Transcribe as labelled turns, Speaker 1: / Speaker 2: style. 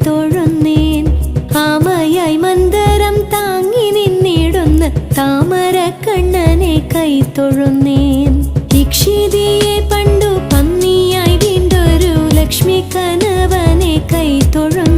Speaker 1: തൊഴുന്നേൻ. ആമയായി മന്ദരം താങ്ങി നിന്നിടുന്ന താമരക്കണ്ണനെ കൈ തൊഴുന്നേൻ. ഇക്ഷിതിയെ പണ്ടു പന്നിയായി വീണ്ടൊരു ലക്ഷ്മി കനവനെ കൈ തൊഴുന്നേൻ.